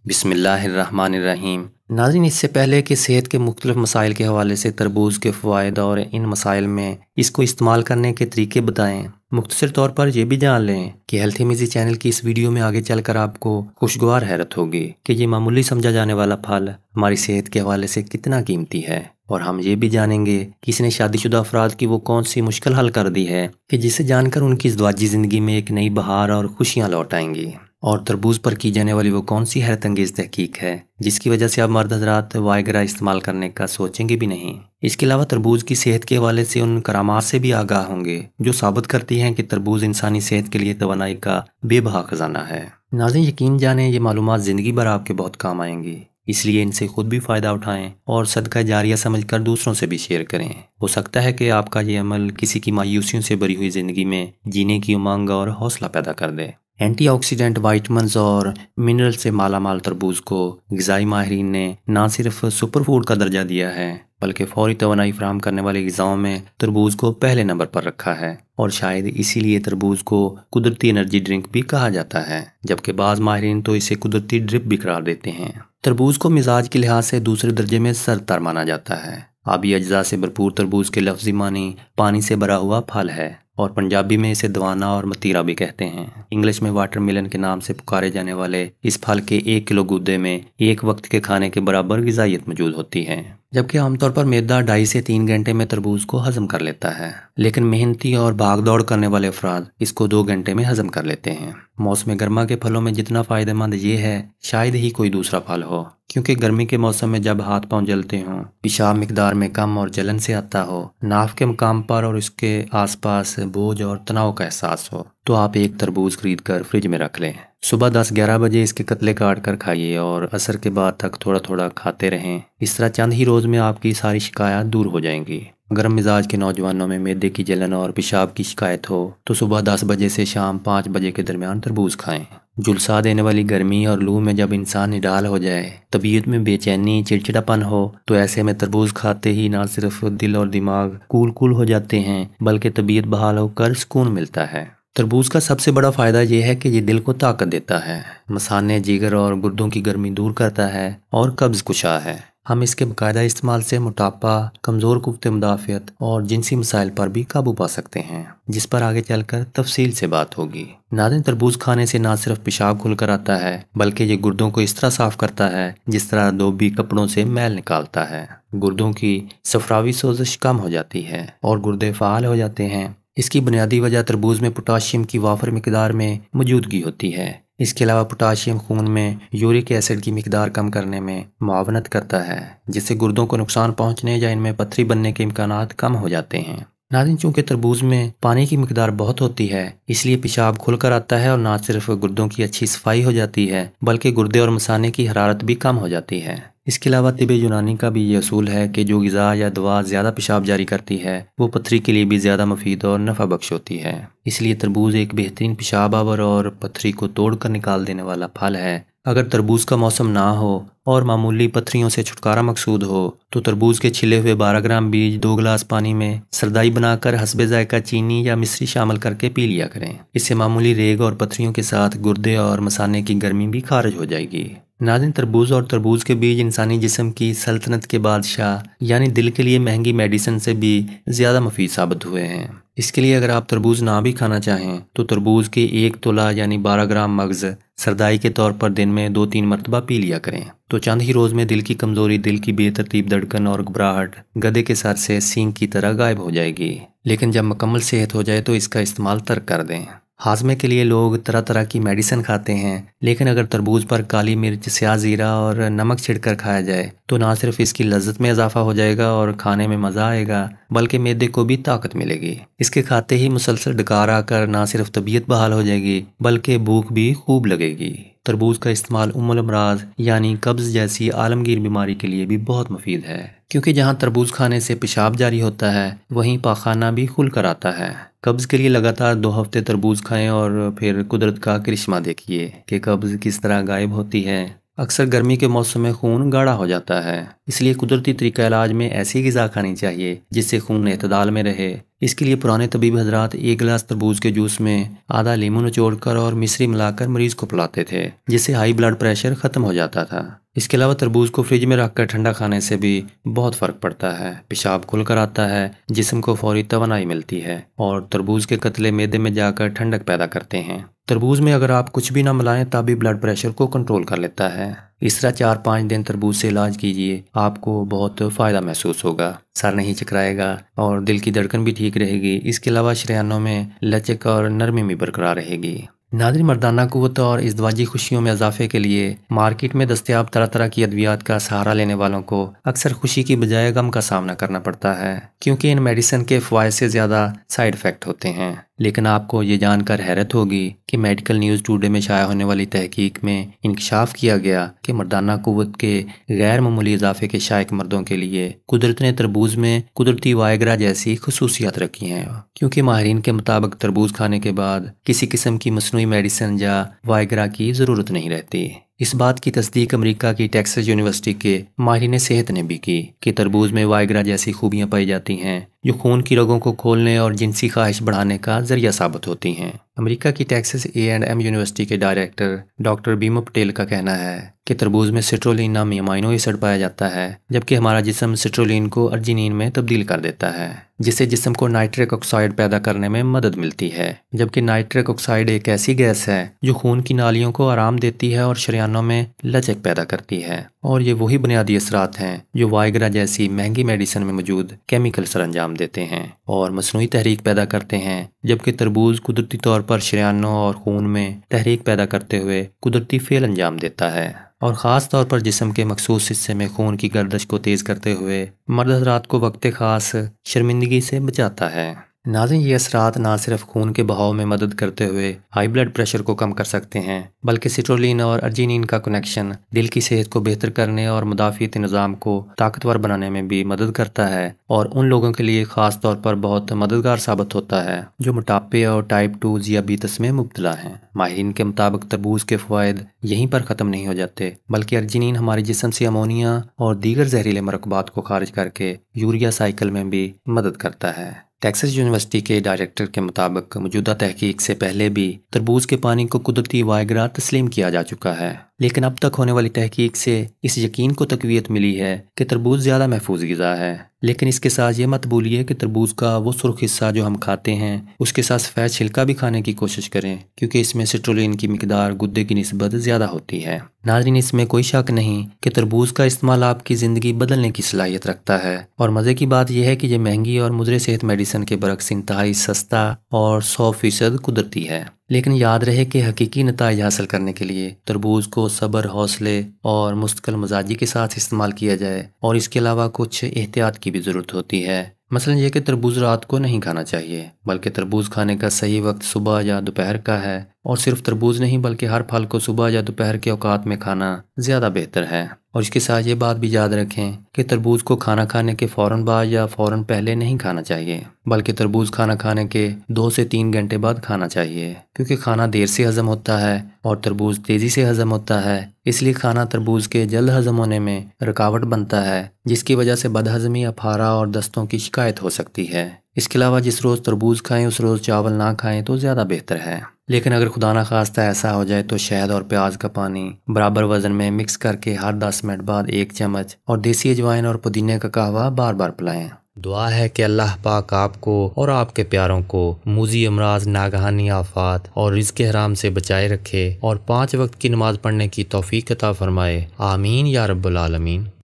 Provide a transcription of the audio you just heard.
بسم اللہ الرحمن الرحیم۔ ناظرین، اس سے پہلے کہ صحت کے مختلف مسائل کے حوالے سے تربوز کے فوائد اور ان مسائل میں اس کو استعمال کرنے کے طریقے بتائیں، مختصر طور پر یہ بھی جان لیں کہ ہیلتھی میزی چینل کی اس ویڈیو میں آگے چل کر آپ کو خوشگوار حیرت ہوگی کہ یہ معمولی سمجھا جانے والا پھل ہماری صحت کے حوالے سے کتنا قیمتی ہے، اور ہم یہ بھی جانیں گے کہ اس نے شادی شدہ افراد کی وہ کون سی مشکل حل کر دی ہے کہ جسے جان کر ان کی ازدواجی زندگی میں ایک نئی بہار اور خوشیاں لوٹ آئیں گی۔ اور تربوز پر کی جانے والی وہ کون سی حیرت انگیز تحقیق ہے جس کی وجہ سے اب مرد حضرات وائگرا استعمال کرنے کا سوچیں گے بھی نہیں۔ اس کے علاوہ تربوز کی صحت کے حوالے سے ان کرامات سے بھی آگاہ ہوں گے جو ثابت کرتی ہیں کہ تربوز انسانی صحت کے لیے توانائی کا بے بہا خزانہ ہے۔ ناظرین، یقین جانیں یہ معلومات زندگی بھر آپ کے بہت کام آئیں گی، اس لیے ان سے خود بھی فائدہ اٹھائیں اور صدقہ جاریہ سمجھ کر دوسروں سے بھی شیئر کریں۔ ہو سکتا ہے کہ آپ کا یہ عمل کسی کی مایوسیوں سے بھری ہوئی زندگی میں جینے کی امنگ اور حوصلہ پیدا کر دے۔ اینٹی آکسیڈنٹ، وائٹامنز اور منرل سے مالا مال تربوز کو غذائی ماہرین نے نہ صرف سپر فوڈ کا درجہ دیا ہے بلکہ فوری توانائی فراہم کرنے والی غذاؤں میں تربوز کو پہلے نمبر پر رکھا ہے، اور شاید اسی لیے تربوز کو قدرتی انرجی ڈرنک بھی کہا جاتا ہے، جبکہ بعض ماہرین تو اسے قدرتی ڈرپ بھی قرار دیتے ہیں۔ تربوز کو مزاج کے لحاظ سے دوسرے درجے میں سرتر مانا جاتا ہے۔ آبی اجزاء سے بھرپور تربوز کے لفظی معنی پانی سے بھرا ہوا پھل ہے، اور پنجابی میں اسے دوانا اور متیرا بھی کہتے ہیں۔ انگلش میں واٹر ملن کے نام سے پکارے جانے والے اس پھل کے 1 کلو گودے میں ایک وقت کے کھانے کے برابر غذائیت موجود ہوتی ہے، جبکہ عام طور پر معدہ 2.5 سے 3 گھنٹے میں تربوز کو ہضم کر لیتا ہے، لیکن محنتی اور بھاگ دوڑ کرنے والے افراد اس کو 2 گھنٹے میں ہضم کر لیتے ہیں۔ موسم گرما کے پھلوں میں جتنا فائدہ مند یہ ہے شاید ہی کوئی دوسرا پھل ہو، کیونکہ گرمی کے موسم میں جب ہاتھ پاؤں جلتے ہوں، پیشاب مقدار میں کم اور جلن سے آتا ہو، ناف کے مقام پر اور اس کے آس پاس بوجھ اور تناؤ کا احساس ہو، تو آپ ایک تربوز خرید کر فریج میں رکھ لیں۔ صبح 10-11 بجے اس کے کتلے کاٹ کر کھائیے اور عصر کے بعد تک تھوڑا تھوڑا کھاتے رہیں۔ اس طرح چند ہی روز میں آپ کی ساری شکایات دور ہو جائیں گی۔ گرم مزاج کے نوجوانوں میں معدے کی جلن اور پیشاب کی شکایت ہو تو صبح 10 بجے سے شام 5 بجے کے درمیان تربوز کھائیں۔ جھلسا دینے والی گرمی اور لو میں جب انسان نڈال ہو جائے، طبیعت میں بے چینی، چڑچڑاپن ہو، تو ایسے میں تربوز کھاتے ہی نہ صرف دل اور دماغ کول ہو جاتے ہیں بلکہ طبیعت بحال ہو کر سکون ملتا ہے۔ تربوز کا سب سے بڑا فائدہ یہ ہے کہ یہ دل کو طاقت دیتا ہے، مثانے، جگر اور گردوں کی گرمی دور کرتا ہے اور قبض کشا ہے۔ ہم اس کے باقاعدہ استعمال سے موٹاپا، کمزور قوت مدافعت اور جنسی مسائل پر بھی قابو پا سکتے ہیں، جس پر آگے چل کر تفصیل سے بات ہوگی۔ ناظرین، تربوز کھانے سے نہ صرف پیشاب کھل کر آتا ہے بلکہ یہ گردوں کو اس طرح صاف کرتا ہے جس طرح دھوبی کپڑوں سے میل نکالتا ہے۔ گردوں کی صفراوی سوزش کم ہو جاتی ہے اور گردے فعال ہو جاتے ہیں۔ اس کی بنیادی وجہ تربوز میں پوٹاشیم کی وافر مقدار میں موجودگی ہوتی ہے۔ اس کے علاوہ پوٹاشیم خون میں یورک ایسڈ کی مقدار کم کرنے میں معاونت کرتا ہے، جس سے گردوں کو نقصان پہنچنے یا ان میں پتھری بننے کے امکانات کم ہو جاتے ہیں۔ ناظرین، چونکہ تربوز میں پانی کی مقدار بہت ہوتی ہے، اس لیے پیشاب کھل کر آتا ہے اور نہ صرف گردوں کی اچھی صفائی ہو جاتی ہے بلکہ گردے اور مثانے کی حرارت بھی کم ہو جاتی ہے۔ اس کے علاوہ طب یونانی کا بھی یہ اصول ہے کہ جو غذا یا دوا زیادہ پیشاب جاری کرتی ہے وہ پتھری کے لیے بھی زیادہ مفید اور نفع بخش ہوتی ہے۔ اس لیے تربوز ایک بہترین پیشاب آور اور پتھری کو توڑ کر نکال دینے والا پھل ہے۔ اگر تربوز کا موسم نہ ہو اور معمولی پتھریوں سے چھٹکارا مقصود ہو تو تربوز کے چھلے ہوئے 12 گرام بیج 2 گلاس پانی میں سردائی بنا کر حسب ذائقہ چینی یا مصری شامل کر کے پی لیا کریں۔ اس سے معمولی ریگ اور پتھریوں کے ساتھ گردے اور مثانے کی گرمی بھی خارج ہو جائے گی۔ ناظرین، تربوز اور تربوز کے بیج انسانی جسم کی سلطنت کے بادشاہ یعنی دل کے لیے مہنگی میڈیسن سے بھی زیادہ مفید ثابت ہوئے ہیں۔ اس کے لیے اگر آپ تربوز نہ بھی کھانا چاہیں تو تربوز کے 1 تولہ یعنی 12 گرام مغز سردائی کے طور پر دن میں 2-3 مرتبہ پی لیا کریں، تو چند ہی روز میں دل کی کمزوری، دل کی بے ترتیب دھڑکن اور گھبراہٹ گدھے کے سر سے سینگ کی طرح غائب ہو جائے گی۔ لیکن جب مکمل صحت ہو جائے تو اس کا استعمال ترک کر دیں۔ ہاضمے کے لیے لوگ طرح طرح کی میڈیسن کھاتے ہیں، لیکن اگر تربوز پر کالی مرچ، سیاہ زیرہ اور نمک چھڑک کر کھایا جائے تو نہ صرف اس کی لذت میں اضافہ ہو جائے گا اور کھانے میں مزہ آئے گا بلکہ معدے کو بھی طاقت ملے گی۔ اس کے کھاتے ہی مسلسل ڈکار آ کر نہ صرف طبیعت بحال ہو جائے گی بلکہ بھوک بھی خوب لگے گی۔ تربوز کا استعمال الامراض یعنی قبض جیسی عالمگیر بیماری کے لیے بھی بہت مفید ہے، کیونکہ جہاں تربوز کھانے سے پیشاب جاری ہوتا ہے وہیں پاخانہ بھی کھل کر آتا ہے۔ قبض کے لیے لگاتار 2 ہفتے تربوز کھائیں اور پھر قدرت کا کرشمہ دیکھیے کہ قبض کس طرح غائب ہوتی ہے اکثر گرمی کے موسم میں خون گاڑھا ہو جاتا ہے، اس لیے قدرتی طریقہ علاج میں ایسی غذا کھانی چاہیے جس سے خون اعتدال میں رہے۔ اس کے لیے پرانے طبیب حضرات ایک گلاس تربوز کے جوس میں آدھا لیمو نچوڑ کر اور مصری ملا کر مریض کو پلاتے تھے، جس سے ہائی بلڈ پریشر ختم ہو جاتا تھا۔ اس کے علاوہ تربوز کو فریج میں رکھ کر ٹھنڈا کھانے سے بھی بہت فرق پڑتا ہے، پیشاب کھل کر آتا ہے، جسم کو فوری توانائی ملتی ہے اور تربوز کے قطرے معدے میں جا کر ٹھنڈک پیدا کرتے ہیں۔ تربوز میں اگر آپ کچھ بھی نہ ملائیں تب بھی بلڈ پریشر کو کنٹرول کر لیتا ہے۔ اس طرح 4-5 دن تربوز سے علاج کیجیے، آپ کو بہت فائدہ محسوس ہوگا، سر نہیں چکرائے گا اور دل کی دھڑکن بھی ٹھیک رہے گی۔ اس کے علاوہ شریانوں میں لچک اور نرمی بھی برقرار رہے گی۔ ناظرین، مردانہ قوت اور ازدواجی خوشیوں میں اضافے کے لیے مارکیٹ میں دستیاب طرح طرح کی ادویات کا سہارا لینے والوں کو اکثر خوشی کی بجائے غم کا سامنا کرنا پڑتا ہے، کیونکہ ان میڈیسن کے فوائد سے زیادہ سائیڈ افیکٹ ہوتے ہیں۔ لیکن آپ کو یہ جان کر حیرت ہوگی کہ میڈیکل نیوز ٹوڈے میں شائع ہونے والی تحقیق میں انکشاف کیا گیا کہ مردانہ قوت کے غیر معمولی اضافے کے شائق مردوں کے لیے قدرت نے تربوز میں قدرتی وائگرا جیسی خصوصیات رکھی ہیں، کیونکہ ماہرین کے مطابق تربوز کھانے کے بعد کسی قسم کی مصنوعی میڈیسن یا وائگرا کی ضرورت نہیں رہتی۔ اس بات کی تصدیق امریکہ کی ٹیکساس یونیورسٹی کے ماہرین صحت نے بھی کی کہ تربوز میں وائگرا جیسی خوبیاں پائی جاتی ہیں جو خون کی رگوں کو کھولنے اور جنسی خواہش بڑھانے کا ذریعہ ثابت ہوتی ہیں۔ امریکہ کی ٹیکساس A&M یونیورسٹی کے ڈائریکٹر ڈاکٹر بیمو پٹیل کا کہنا ہے کہ تربوز میں سٹرولین نامی امائنو ایسڈ پایا جاتا ہے، جبکہ ہمارا جسم سٹرولین کو ارجینین میں تبدیل کر دیتا ہے، جس سے جسم کو نائٹرک آکسائڈ پیدا کرنے میں مدد ملتی ہے۔ جبکہ نائٹرک آکسائڈ ایک ایسی گیس ہے جو خون کی نالیوں کو آرام دیتی ہے اور شریانوں میں لچک پیدا کرتی ہے، اور یہ وہی بنیادی اثرات ہیں جو وائگرا جیسی مہنگی میڈیسن میں موجود کیمیکل سر انجام دیتے ہیں اور مصنوعی تحریک پیدا کرتے ہیں۔ جبکہ تربوز قدرتی طور پر شریانوں اور خون میں تحریک پیدا کرتے ہوئے قدرتی فعل انجام دیتا ہے، اور خاص طور پر جسم کے مخصوص حصے میں خون کی گردش کو تیز کرتے ہوئے مرد حضرات کو وقت خاص شرمندگی سے بچاتا ہے۔ ناظرین، یہ اثرات نہ صرف خون کے بہاؤ میں مدد کرتے ہوئے ہائی بلڈ پریشر کو کم کر سکتے ہیں، بلکہ سٹرولین اور ارجینین کا کنیکشن دل کی صحت کو بہتر کرنے اور مدافعتی نظام کو طاقتور بنانے میں بھی مدد کرتا ہے، اور ان لوگوں کے لیے خاص طور پر بہت مددگار ثابت ہوتا ہے جو موٹاپے اور ٹائپ 2 ذیابیطس میں مبتلا ہیں۔ ماہرین کے مطابق تربوز کے فوائد یہیں پر ختم نہیں ہو جاتے، بلکہ ارجینین ہمارے جسم سے امونیا اور دیگر زہریلے مرکبات کو خارج کر کے یوریا سائیکل میں بھی مدد کرتا ہے۔ ٹیکساس یونیورسٹی کے ڈائریکٹر کے مطابق موجودہ تحقیق سے پہلے بھی تربوز کے پانی کو قدرتی وائگرا تسلیم کیا جا چکا ہے، لیکن اب تک ہونے والی تحقیق سے اس یقین کو تقویت ملی ہے کہ تربوز زیادہ محفوظ غذا ہے۔ لیکن اس کے ساتھ یہ مت بھولیے کہ تربوز کا وہ سرخ حصہ جو ہم کھاتے ہیں اس کے ساتھ سفید چھلکا بھی کھانے کی کوشش کریں، کیونکہ اس میں سٹرولین کی مقدار گدے کی نسبت زیادہ ہوتی ہے۔ ناظرین، اس میں کوئی شک نہیں کہ تربوز کا استعمال آپ کی زندگی بدلنے کی صلاحیت رکھتا ہے، اور مزے کی بات یہ ہے کہ یہ مہنگی اور مضر صحت میڈیسن کے برعکس انتہائی سستا اور 100% قدرتی ہے۔ لیکن یاد رہے کہ حقیقی نتائج حاصل کرنے کے لیے تربوز کو صبر، حوصلے اور مستقل مزاجی کے ساتھ استعمال کیا جائے، اور اس کے علاوہ کچھ احتیاط کی بھی ضرورت ہوتی ہے۔ مثلا یہ کہ تربوز رات کو نہیں کھانا چاہیے، بلکہ تربوز کھانے کا صحیح وقت صبح یا دوپہر کا ہے، اور صرف تربوز نہیں بلکہ ہر پھل کو صبح یا دوپہر کے اوقات میں کھانا زیادہ بہتر ہے۔ اور اس کے ساتھ یہ بات بھی یاد رکھیں کہ تربوز کو کھانا کھانے کے فوراً بعد یا فوراً پہلے نہیں کھانا چاہیے، بلکہ تربوز کھانا کھانے کے 2 سے 3 گھنٹے بعد کھانا چاہیے، کیونکہ کھانا دیر سے ہضم ہوتا ہے اور تربوز تیزی سے ہضم ہوتا ہے، اس لیے کھانا تربوز کے جلد ہضم ہونے میں رکاوٹ بنتا ہے، جس کی وجہ سے بد ہضمی، اپھارا اور دستوں کی شکایت ہو سکتی ہے۔ اس کے علاوہ جس روز تربوز کھائیں اس روز چاول نہ کھائیں تو زیادہ بہتر ہے۔ لیکن اگر خدا نہ خواستہ ایسا ہو جائے تو شہد اور پیاز کا پانی برابر وزن میں مکس کر کے ہر 10 منٹ بعد 1 چمچ اور دیسی اجوائن اور پودینے کا قہوہ بار بار پلائیں۔ دعا ہے کہ اللہ پاک آپ کو اور آپ کے پیاروں کو موذی امراض، ناگہانی آفات اور رزق حرام سے بچائے رکھے، اور 5 وقت کی نماز پڑھنے کی توفیق عطا فرمائے۔ آمین یا رب العالمین۔